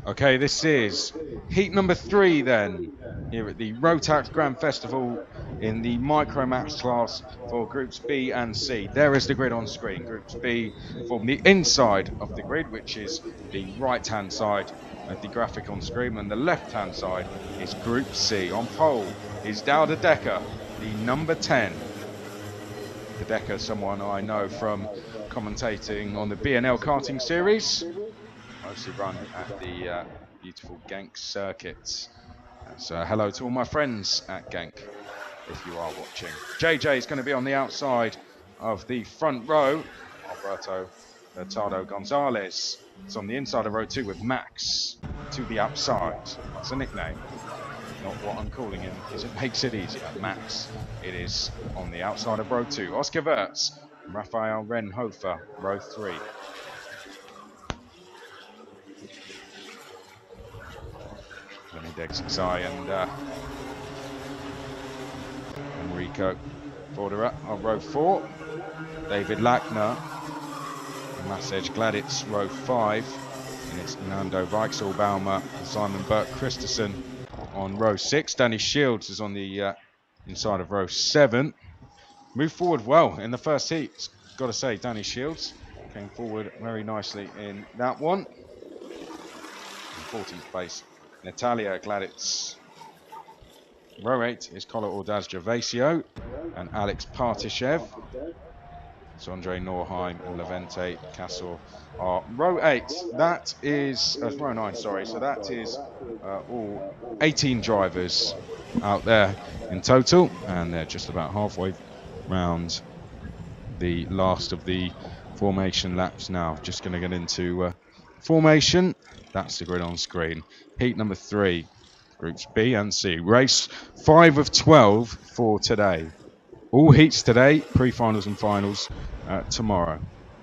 Okay, this is heat number 3 then, here at the Rotax Grand Festival in the micro max class for groups B and C. There is the grid on screen. Groups B form the inside of the grid, which is the right hand side of the graphic on screen, and the left hand side is Group C. On pole is Dowda Decker, the number 10. The Decker, someone I know from commentating on the B&L karting series, mostly run at the beautiful Genk circuits. So hello to all my friends at Genk, if you are watching. JJ is going to be on the outside of the front row. Alberto Hurtado Gonzalez is on the inside of row 2 with Max to the outside. That's a nickname, not what I'm calling him, because it makes it easier. Max, it is on the outside of row 2. Oscar Wirtz and Rafael Renhofer, row 3. Benedict Xai and Enrico Forderer on row 4. David Lackner, Masej Gladitz, row 5. And it's Nando Weichselbaumer and Simon Burke Christensen on row 6. Danny Shields is on the inside of row 7. Moved forward well in the first heat. Got to say, Danny Shields came forward very nicely in that one. In 14th place, Natalia Gladitz. Row 8 is Kola Ordaz Gervasio and Alex Partishev. So Andre Norheim and Levente Castle are row 8. That is row 9, sorry. So that is all 18 drivers out there in total, and they're just about halfway round the last of the formation laps now. Just going to get into formation. That's the grid on screen. Heat number 3. Groups B and C. Race 5 of 12 for today. All heats today, pre-finals and finals tomorrow.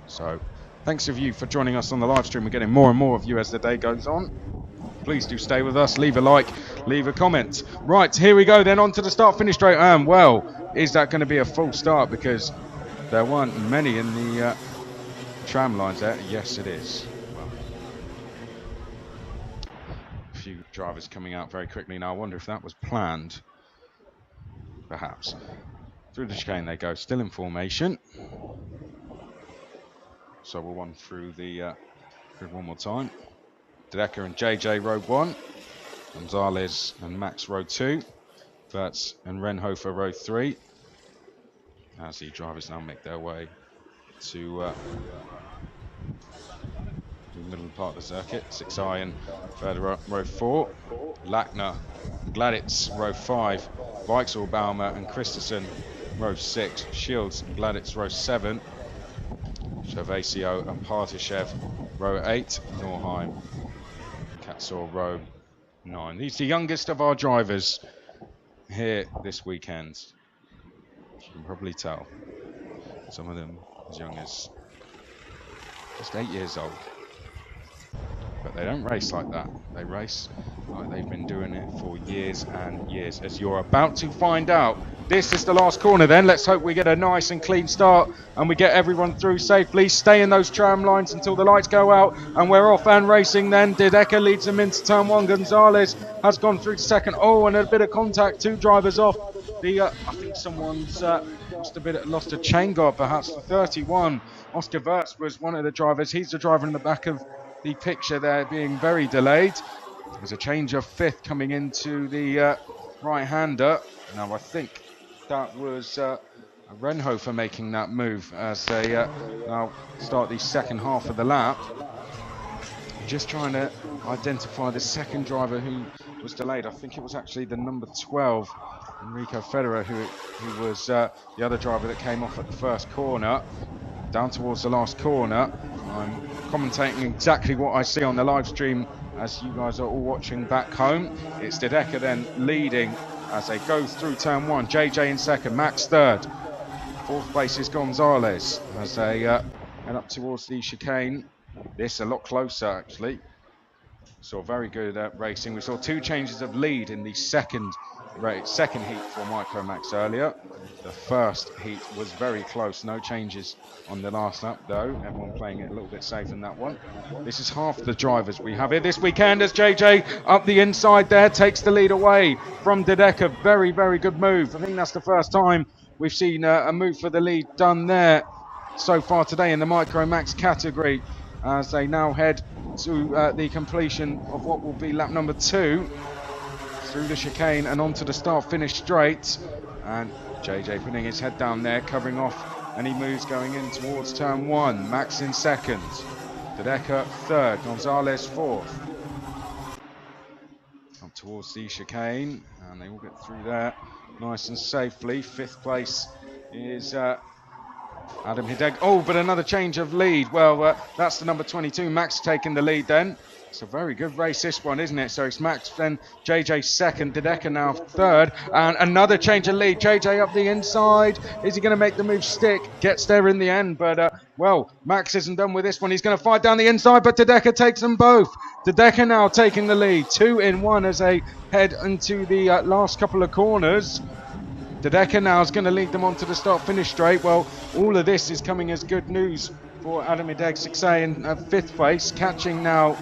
So thanks of you for joining us on the live stream. We're getting more and more of you as the day goes on. Please do stay with us. Leave a like, leave a comment. Right, here we go then on to the start-finish straight. And well, is that going to be a full start? Because there weren't many in the tram lines there. Yes, it is. Few drivers coming out very quickly now. I wonder if that was planned, perhaps. Through the chicane they go, still in formation. So we'll run through the grid one more time. Dedeker and JJ row 1, Gonzalez and Max row 2, Wirtz and Renhofer row 3. As the drivers now make their way to the middle part of the circuit. 6i and Federer row 4, Lackner and Gladitz row 5, Weichselbaumer and Christensen row 6, Shields and Gladitz row 7, Gervasio and Partishev row 8, Norheim and Katsor row 9. He's the youngest of our drivers here this weekend. As you can probably tell, some of them as young as just 8 years old. But they don't race like that. They race like they've been doing it for years and years, as you're about to find out. This is the last corner then. Let's hope we get a nice and clean start and we get everyone through safely. Stay in those tram lines until the lights go out and we're off and racing then. Dedeker leads them into turn 1. Gonzalez has gone through to second. Oh, and a bit of contact. 2 drivers off. I think someone's lost a chain guard, perhaps. The 31, Oscar Wirtz, was one of the drivers. He's the driver in the back of the picture there, being very delayed. There's a change of 5th coming into the right-hander. Now I think that was Renhofer making that move as they now start the second half of the lap. Just trying to identify the second driver who was delayed. I think it was actually the number 12, Enrico Federer, who was the other driver that came off at the first corner. Down towards the last corner. I'm commentating exactly what I see on the live stream as you guys are all watching back home. It's Dedeker then leading as they go through turn 1. JJ in second, Max third. 4th place is Gonzalez as they head up towards the chicane. This a lot closer actually. Saw very good racing. We saw 2 changes of lead in the second second heat for Micromax earlier. The first heat was very close, no changes on the last lap though. Everyone playing it a little bit safe in that one. This is half the drivers we have here this weekend as JJ up the inside there takes the lead away from Dedeka. Very, very good move. I think that's the first time we've seen a move for the lead done there so far today in the Micromax category, as they now head to the completion of what will be lap number 2 through the chicane and onto the start finish straight. And JJ putting his head down there, covering off any moves going in towards turn 1. Max in second, Dedeka third, Gonzalez fourth. Up towards the chicane, and they all get through there nice and safely. Fifth place is Adam Hideg. Oh, but another change of lead. Well, that's the number 22, Max, taking the lead then. It's a very good race, this one, isn't it? So it's Max, then JJ second, Dedeka now third, and another change of lead. JJ up the inside. Is he going to make the move stick? Gets there in the end, but, well, Max isn't done with this one. He's going to fight down the inside, but Dedeka takes them both. Dedeka now taking the lead, 2 in 1 as they head into the last couple of corners. Dedeka now is going to lead them onto the start-finish straight. Well, all of this is coming as good news for Adam Hideg, 6A in 5th place. Catching now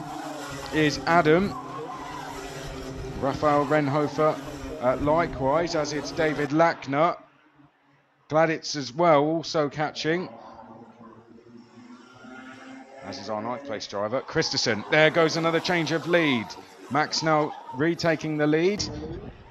is Adam. Raphael Renhofer likewise, as it's David Lackner. Gladitz as well, also catching, as is our 9th place driver, Christensen. There goes another change of lead. Max now retaking the lead.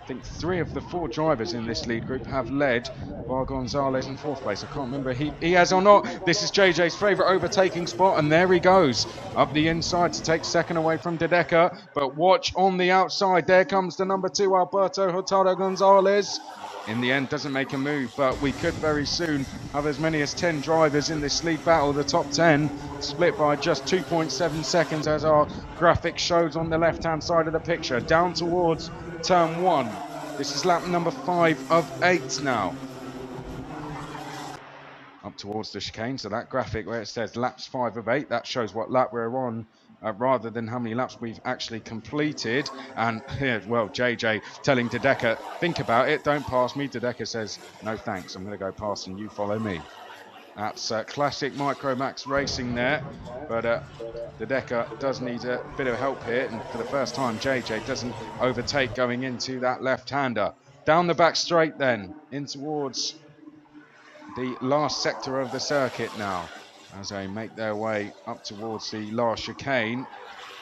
I think 3 of the 4 drivers in this lead group have led, while Gonzalez in 4th place. I can't remember if he has or not. This is JJ's favourite overtaking spot, and there he goes up the inside to take second away from Dedeka. But watch on the outside, there comes the number 2, Alberto Hurtado Gonzalez. In the end, doesn't make a move, but we could very soon have as many as 10 drivers in this lead battle. The top 10 split by just 2.7 seconds, as our graphic shows on the left-hand side of the picture. Down towards turn 1. This is lap number 5 of 8 now. Up towards the chicane, so that graphic where it says laps 5 of 8, that shows what lap we're on, rather than how many laps we've actually completed. And here, well, JJ telling Dedeka, think about it, don't pass me. Dedeka says, no thanks, I'm going to go past and you follow me. That's classic Micromax racing there, but Dedeka does need a bit of help here, and for the first time JJ doesn't overtake going into that left-hander. Down the back straight then, in towards the last sector of the circuit now, as they make their way up towards the last chicane.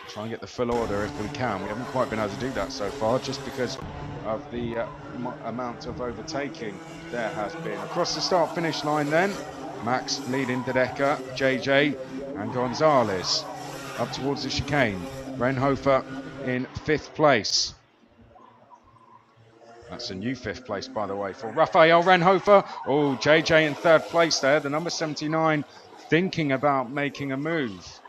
Try and get the full order if we can. We haven't quite been able to do that so far, just because of the amount of overtaking there has been. Across the start-finish line then, Max leading Dedeka, JJ and Gonzalez. Up towards the chicane, Renhofer in 5th place. That's a new 5th place, by the way, for Raphael Renhofer. Oh, JJ in 3rd place there, the number 79 thinking about making a move.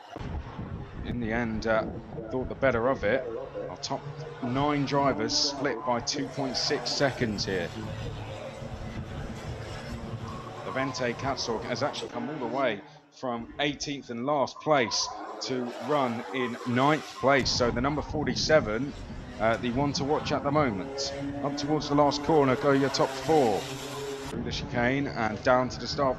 In the end, thought the better of it. Our top 9 drivers split by 2.6 seconds here. Levente Katzorg has actually come all the way from 18th and last place to run in 9th place. So the number 47, the one to watch at the moment. Up towards the last corner go your top 4. Through the chicane and down to the start,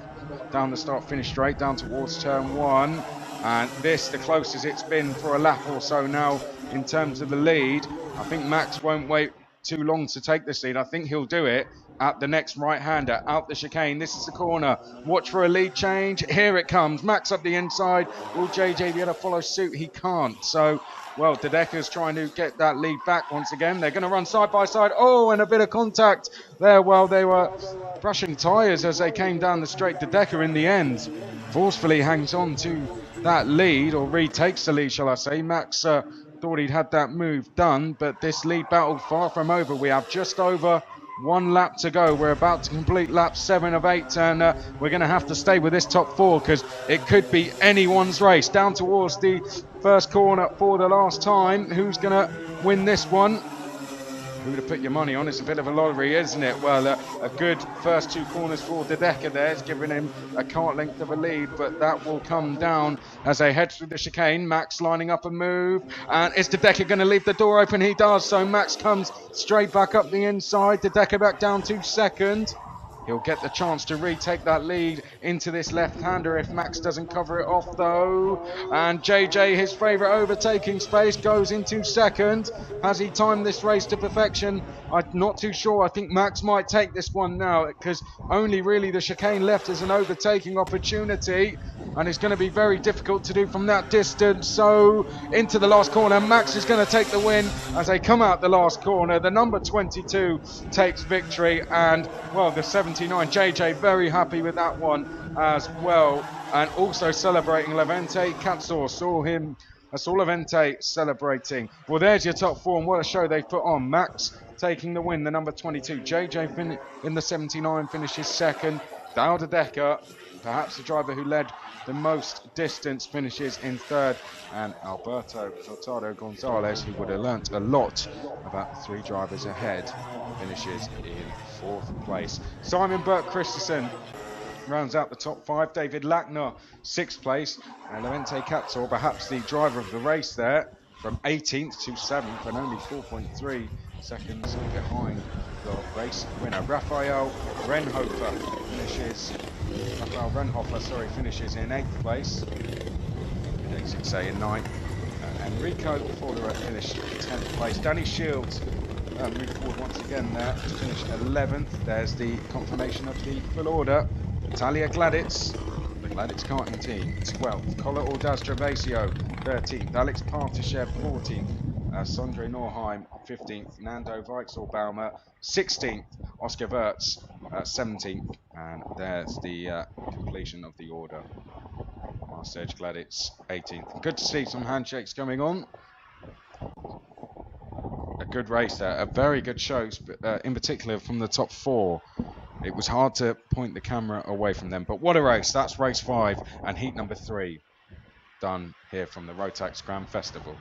down the start finish straight, down towards turn 1. And this, the closest it's been for a lap or so now in terms of the lead. I think Max won't wait too long to take this lead. I think he'll do it at the next right-hander, out the chicane. This is the corner. Watch for a lead change. Here it comes. Max up the inside. Will JJ be able to follow suit? He can't. So, well, Dedeka's trying to get that lead back once again. They're going to run side by side. Oh, and a bit of contact there while they were brushing tyres as they came down the straight. Dedeka, in the end, forcefully hangs on to that lead, or retakes the lead, shall I say. Max thought he'd had that move done, but this lead battle far from over. We have just over 1 lap to go. We're about to complete lap 7 of 8, and we're going to have to stay with this top 4 because it could be anyone's race. Down towards the first corner for the last time. Who's going to win this one? who to put your money on. It's a bit of a lottery, isn't it? Well, a good first 2 corners for De Decker there. It's giving him a cart length of a lead, but that will come down as they head through the chicane. Max lining up a move, and is De Decker going to leave the door open? He does, so Max comes straight back up the inside. De Decker back down to second. He'll get the chance to retake that lead into this left-hander if Max doesn't cover it off, though. And JJ, his favourite overtaking space, goes into second. Has he timed this race to perfection? I'm not too sure. I think Max might take this one now, because only really the chicane left as an overtaking opportunity. And it's going to be very difficult to do from that distance. So into the last corner, Max is going to take the win as they come out the last corner. The number 22 takes victory, and well, the 79 JJ very happy with that one as well, and also celebrating Levente Katsor. Saw Levente celebrating. Well, there's your top 4, and what a show they put on. Max taking the win, the number 22. JJ in the 79 finishes second. Dale De Decker, perhaps the driver who led the most distance, finishes in third, and Alberto Hurtado Gonzalez, who would have learnt a lot about 3 drivers ahead, finishes in 4th place. Simon Burke Christensen rounds out the top 5. David Lackner, 6th place, and Levente Katsor, perhaps the driver of the race there, from 18th to 7th, and only 4.3 seconds behind the race winner. Raphael Renhofer finishes in 8th place. Say in 9th. Enrico Fordera finished 10th place. Danny Shields moved forward once again there to finish 11th. There's the confirmation of the full order. Talia Gladitz, the Gladitz karting team, 12th. Cola Ordaz Gervasio, 13th. Alex Partashev, 14th. Sondre Norheim, 15th. Nando Weichselbaumer, 16th. Oscar Wirtz, 17th. And there's the completion of the order. Serge Gladitz, 18th. Good to see some handshakes going on. A good race there, a very good show, in particular from the top 4. It was hard to point the camera away from them, but what a race. That's race 5 and heat number 3 done here from the Rotax Grand Festival.